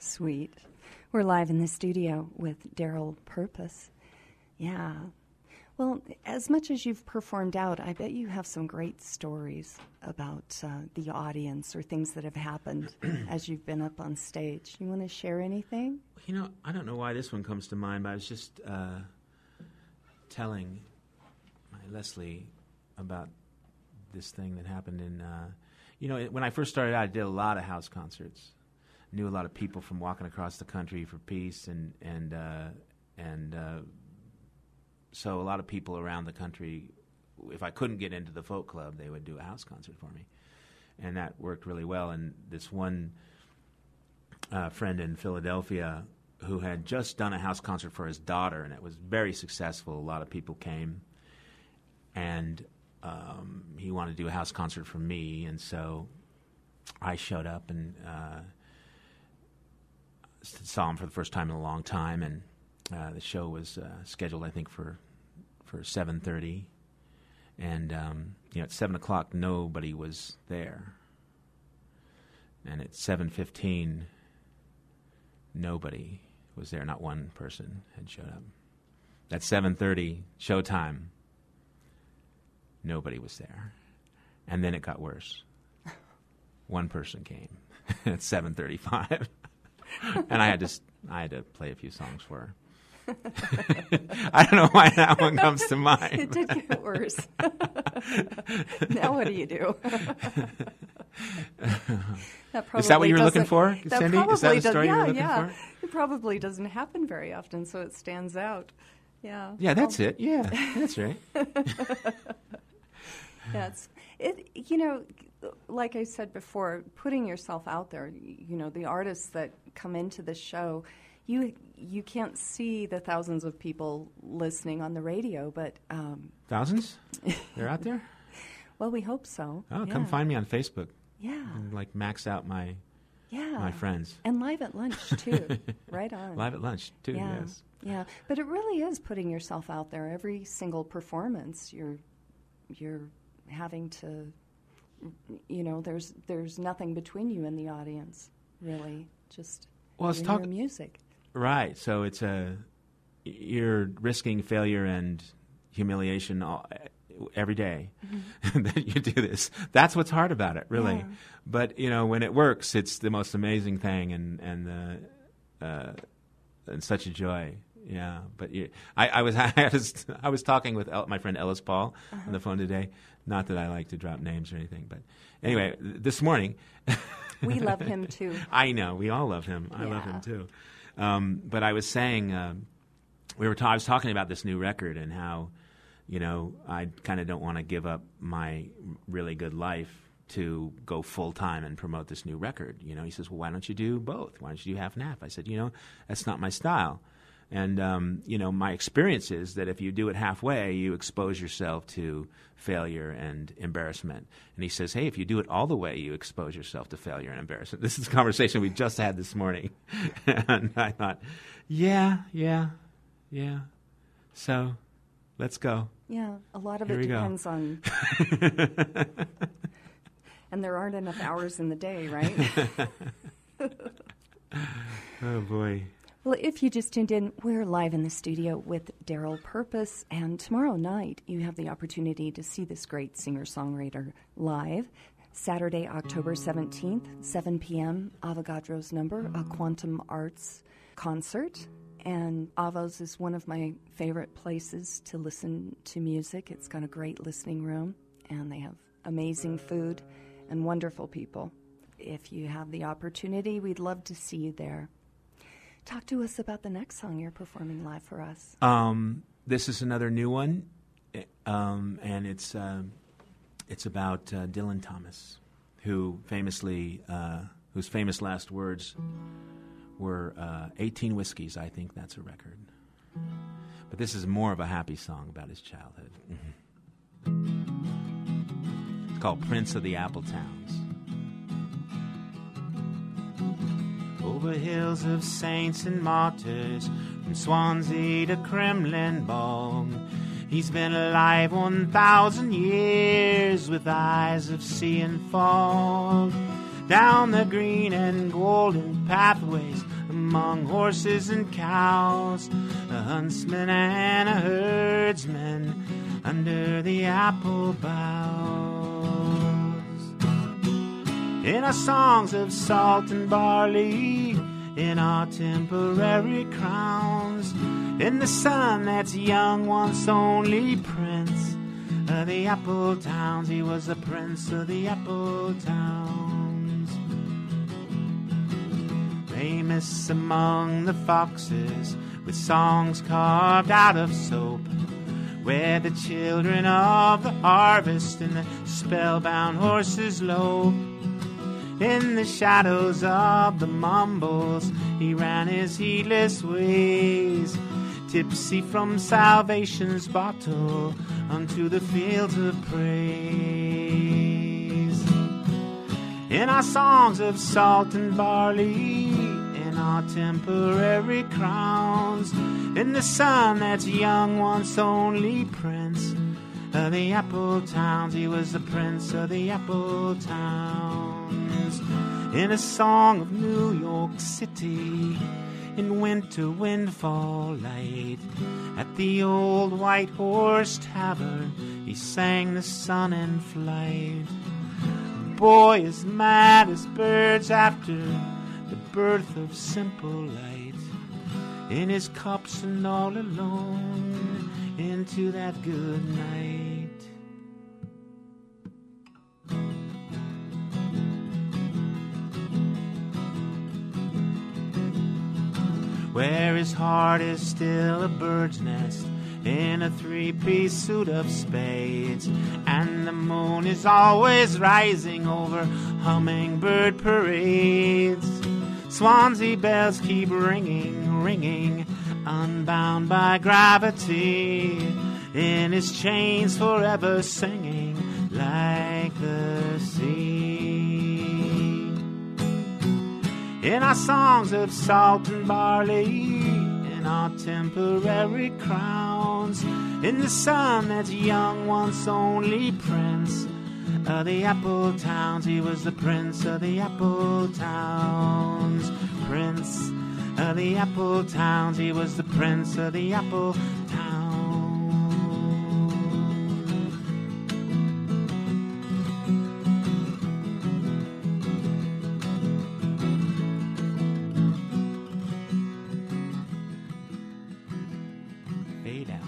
Sweet. We're live in the studio with Darryl Purpose. Yeah. Well, as much as you've performed out, I bet you have some great stories about the audience or things that have happened as you've been up on stage. You want to share anything? You know, I don't know why this one comes to mind, but I was just telling my Leslie about this thing that happened in, when I first started out, I did a lot of house concerts. Knew a lot of people from walking across the country for peace, and so a lot of people around the country, if I couldn't get into the folk club, they would do a house concert for me. And that worked really well. And this one friend in Philadelphia who had just done a house concert for his daughter, and it was very successful. A lot of people came. And he wanted to do a house concert for me, and so I showed up and saw him for the first time in a long time, and the show was scheduled, I think, for 7:30, and at 7 o'clock nobody was there, and at 7:15 nobody was there. Not one person had showed up. At 7:30 showtime, nobody was there, and then it got worse. One person came at 7:35. And I had to play a few songs for her. I don't know why that one comes to mind. It did get worse. Now what do you do? Is that what you were looking for, Cindy? Is that the story you were looking for? It probably doesn't happen very often, so it stands out. Yeah. Yeah, that's it. Yeah, that's right. Yes. Like I said before, putting yourself out there, the artists that come into the show, you can't see the thousands of people listening on the radio, but... Thousands? They're out there? Well, we hope so. Oh, yeah. Come find me on Facebook. Yeah. And, max out my friends. And Live at Lunch, too. Right on. Live at Lunch, too, yeah. Yes. Yeah, but it really is putting yourself out there. Every single performance, you're having to... there's nothing between you and the audience, really. Just your music. Right. So you're risking failure and humiliation every day that you do this. That's what's hard about it, really. Yeah. But when it works, it's the most amazing thing, and such a joy. Yeah. But I was talking with my friend Ellis Paul on the phone today. Not that I like to drop names or anything, but anyway, this morning. We love him, too. I know. We all love him. I love him, too. But I was saying, I was talking about this new record and how, I kind of don't want to give up my really good life to go full-time and promote this new record. He says, well, why don't you do both? Why don't you do half and half? I said, that's not my style. And, my experience is that if you do it halfway, you expose yourself to failure and embarrassment. And he says, hey, if you do it all the way, you expose yourself to failure and embarrassment. This is a conversation we just had this morning. And I thought, yeah. So let's go. Yeah, a lot of it depends on... And there aren't enough hours in the day, right? Oh, boy. Well, if you just tuned in, we're live in the studio with Darryl Purpose, and tomorrow night you have the opportunity to see this great singer-songwriter live. Saturday, October 17th, 7 p.m., Avogadro's Number, a quantum arts concert. And Avo's is one of my favorite places to listen to music. It's got a great listening room, and they have amazing food and wonderful people. If you have the opportunity, we'd love to see you there. Talk to us about the next song you're performing live for us. This is another new one, and it's about Dylan Thomas, whose famous last words were 18 whiskeys. I think that's a record. But this is more of a happy song about his childhood. It's called Prince of the Apple Towns. Over hills of saints and martyrs, from Swansea to Kremlin Bog, he's been alive 1,000 years with eyes of sea and fog. down the green and golden pathways among horses and cows, a huntsman and a herdsman under the apple boughs. In our songs of salt and barley, in our temporary crowns, in the sun that's young, once only prince of the apple towns, he was the prince of the apple towns. Famous among the foxes, with songs carved out of soap, where the children of the harvest and the spellbound horses lope. In the shadows of the mumbles, he ran his heedless ways, tipsy from salvation's bottle, unto the fields of praise. In our songs of salt and barley, in our temporary crowns, in the sun that's young, once only prince of the apple towns, he was the prince of the apple towns. In a song of New York City, in winter windfall light, at the old White Horse Tavern, he sang the sun in flight. A boy as mad as birds after the birth of simple light, in his cups and all alone into that good night. Where his heart is still a bird's nest, in a three-piece suit of spades, and the moon is always rising over hummingbird parades. Swansea bells keep ringing, ringing, unbound by gravity, in his chains forever singing like the sea. In our songs of salt and barley, in our temporary crowns, in the sun that's young, once only prince of the apple towns, he was the prince of the apple towns. Prince of the apple towns, he was the prince of the apple towns. Fade out.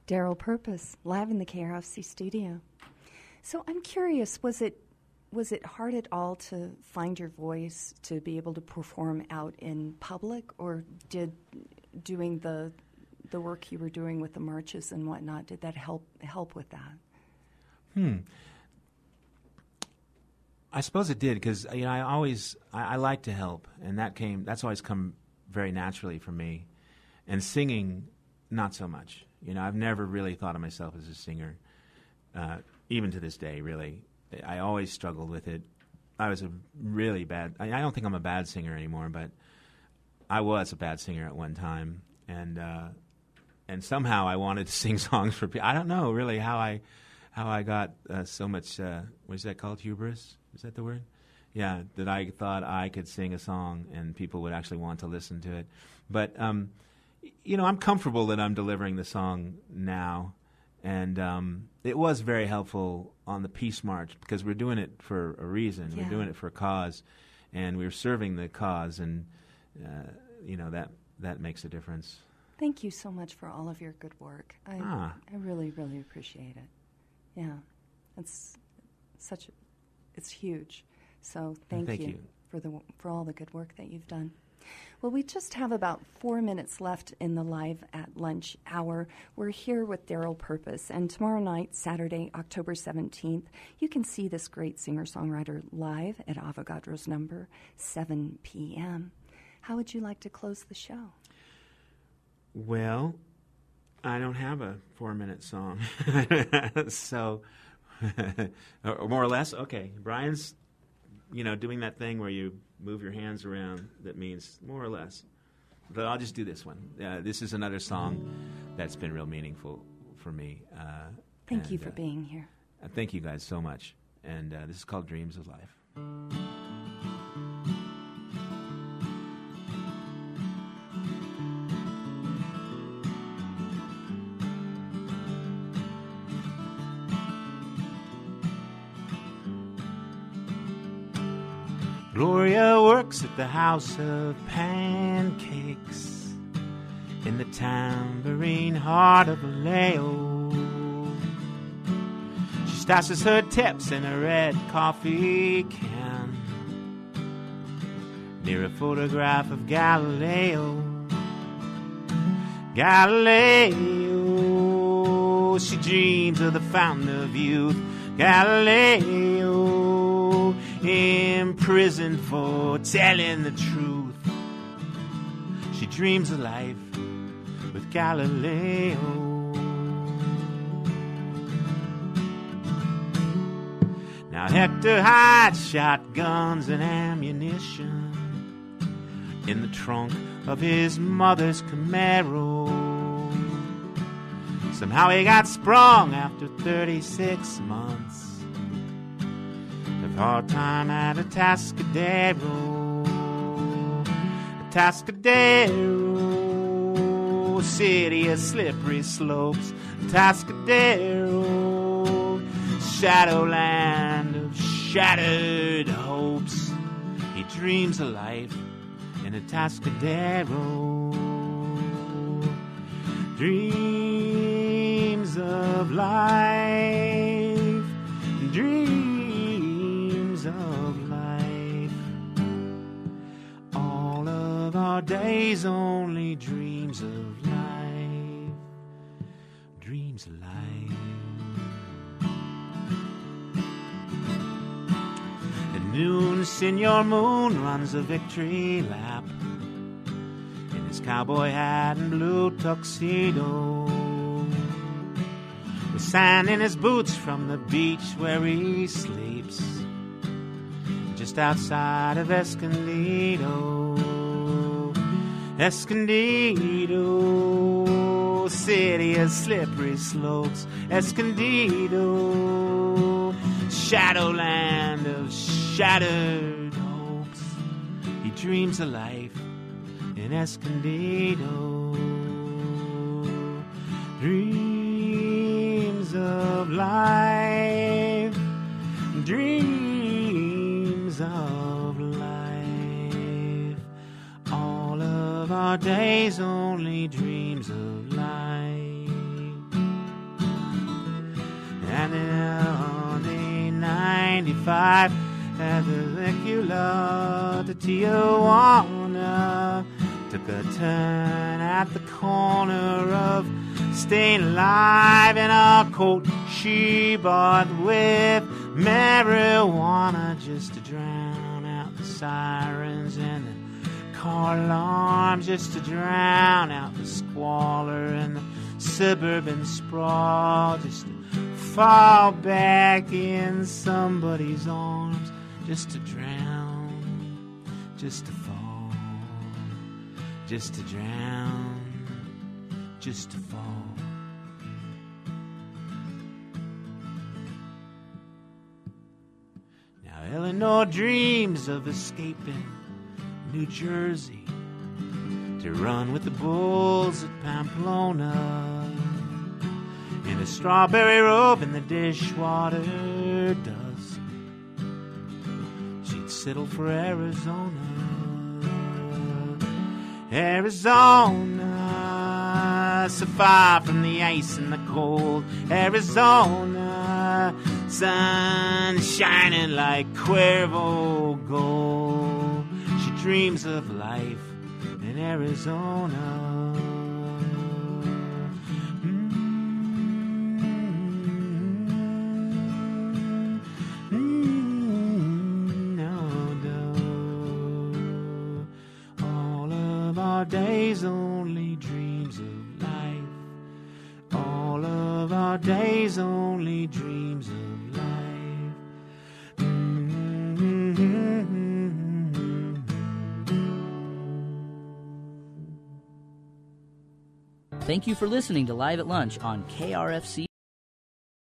Darryl Purpose, live in the KRFC studio. So I'm curious, was it hard at all to find your voice to be able to perform out in public, or did doing the work you were doing with the marches and whatnot, did that help with that? I suppose it did, because I like to help, and that's always come very naturally for me. And singing, not so much. I've never really thought of myself as a singer, even to this day, really. I always struggled with it. I was a really bad... I don't think I'm a bad singer anymore, but I was a bad singer at one time. And somehow I wanted to sing songs for people. I don't know, really, how I got so much... what is that called? Hubris? Is that the word? Yeah, that I thought I could sing a song and people would actually want to listen to it. But... I'm comfortable that I'm delivering the song now, and it was very helpful on the Peace March, because we're doing it for a reason. Yeah. We're doing it for a cause, and we're serving the cause, and that makes a difference. Thank you so much for all of your good work. I really, really appreciate it. Yeah, it's huge. So thank you for all the good work that you've done. Well, we just have about 4 minutes left in the Live at Lunch hour. We're here with Darryl Purpose, and tomorrow night, Saturday, October 17th, you can see this great singer-songwriter live at Avogadro's Number, 7 p.m. How would you like to close the show? Well, I don't have a 4-minute song. So, more or less, okay. Brian's, doing that thing where you move your hands around, that means more or less. But I'll just do this one. This is another song that's been real meaningful for me. Thank you for being here. Thank you guys so much. And this is called Dreams of Life. Gloria works at the House of Pancakes in the tambourine heart of Vallejo. She stashes her tips in a red coffee can near a photograph of Galileo. Galileo, she dreams of the fountain of youth. Galileo, imprisoned for telling the truth. She dreams of life with Galileo. Now Hector hides shotguns and ammunition in the trunk of his mother's Camaro. Somehow he got sprung after 36 months of hard time at a Atascadero. Atascadero, city of slippery slopes. Atascadero, shadowland of shattered hopes. He dreams of life in Atascadero. Dreams of life, dreams of life. All of our days only dreams of life, dreams of life. At noon, Senor Moon runs a victory lap in his cowboy hat and blue tuxedo, with sand in his boots from the beach where he sleeps, just outside of Escondido. Escondido, city of slippery slopes. Escondido, shadowland of shattered hopes. He dreams of life in Escondido. Dreams of life, dreams of life. All of our days only dreams of life. And on the 95 at the Vicula to Tijuana, took a turn at the corner of Staying Alive in a coat she bought with marijuana, just to drown out the sirens and the car alarms, just to drown out the squalor and the suburban sprawl, just to fall back in somebody's arms, just to drown, just to fall, just to drown, just to fall. Now Eleanor dreams of escaping New Jersey to run with the bulls at Pamplona, in a strawberry robe in the dishwater dust. She'd settle for Arizona. Arizona, so far from the ice and the cold. Arizona, sun shining like Cuervo gold. She dreams of life in Arizona. Days only dreams of life. All of our days only dreams of life. Thank you for listening to Live at Lunch on KRFC.